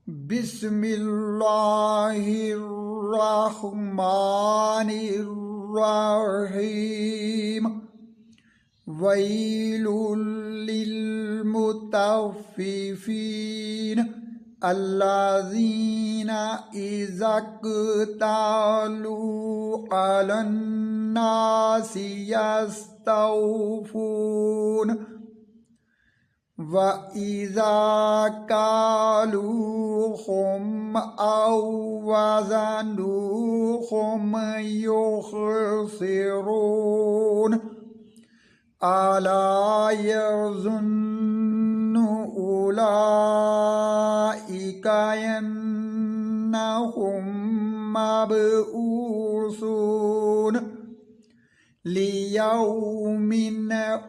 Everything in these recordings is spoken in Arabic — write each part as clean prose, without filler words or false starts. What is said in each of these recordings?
بسم الله الرحمن الرحيم ويل للمطففين الذين إذا اكتالوا على الناس يستوفون وإذا كالوهم أو وزنوهم يخسرون ألا يظن أولئك أنهم مبعوثون ليوم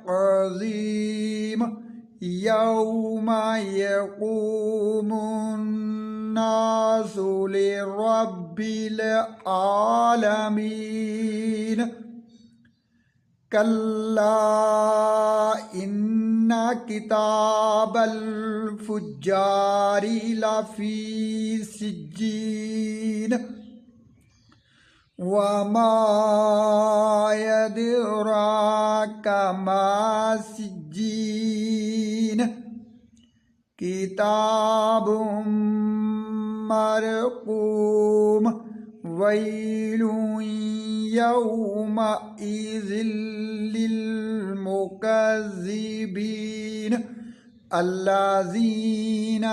عظيم يوم يقوم الناس لرب العالمين كلا إن كتاب الفجار لفي سجين وما يدراك ما سجين كتاب مرقوم ويل يومئذ للمكذبين الذين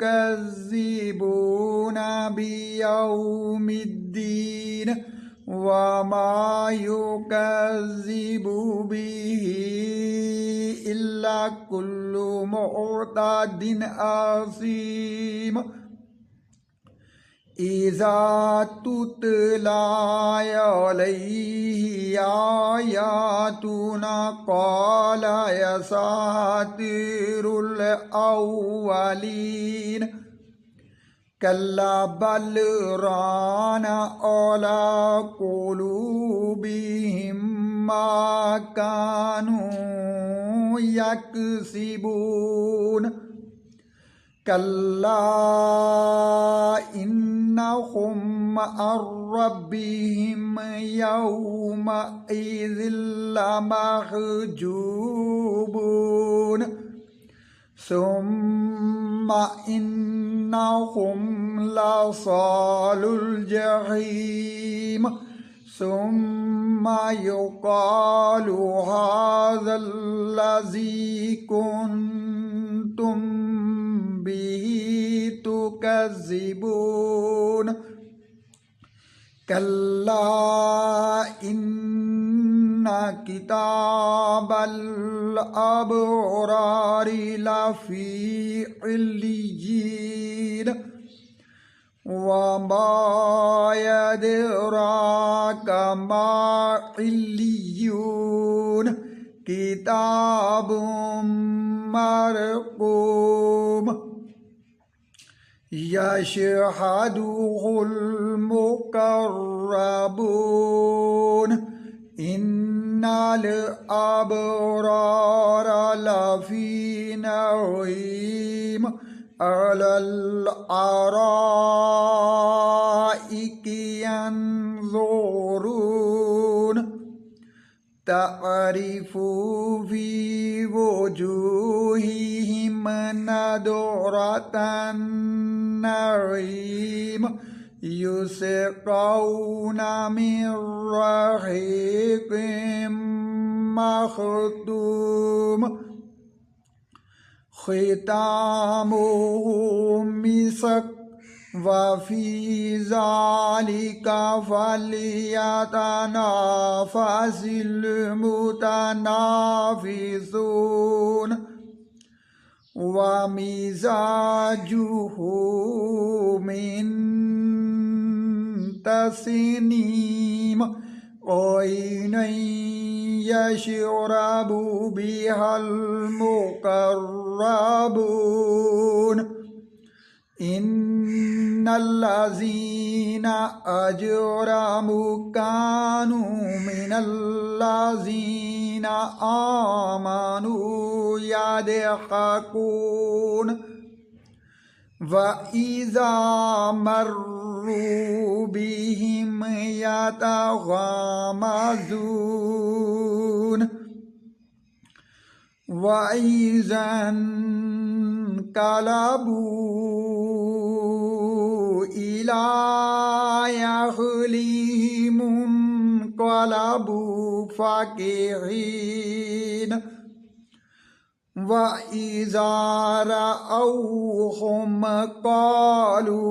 يكذبون بيوم الدين وما يكذب به إلا كل معتد أثيم إذا تتلى عليه آياتنا قال أساطير الأولين كلا بل ران على قلوبهم ما كانوا يكسبون كلا إنهم عن ربهم يومئذ لمحجوبون ثم إنهم لصالو الجحيم ثم يقال هذا الذي كنتم به تكذبون كلا إن كتاب الأبرار لفي عليين وما يدراك ما عليون كتاب مرقوم يشهده المقربون إن الأبرار لفي نعيم على الأرائك ينظرون تعرف في وجوههم نضرة النعيم يسقون من رحيق مختوم ختامه مسك وفي ذلك فليتنافس المتنافسون ومزاجه من تسنيم عينا يشرب بها المقربون إن الذين أجرموا كانوا من الذين آمنوا يضحكون وإذا مروا بهم يتغامزون وإذا انقلبوا إلى أهلهم انقلبوا فكهين وإذا رأوهم قالوا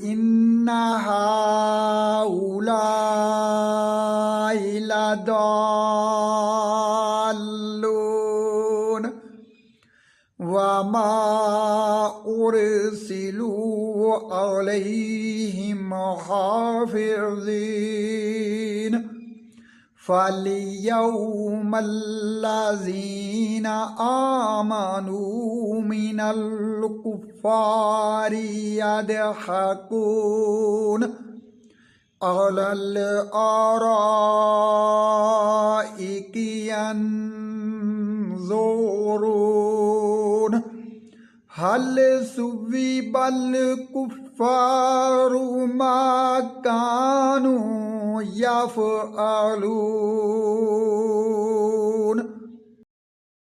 إن هؤلاء لضالون وما أرسلوا عليهم حافظين فاليوم الذين آمنوا من الكفار يضحكون على الأرائك ينظرون هل ثوب الكفار ما كانوا يفعلون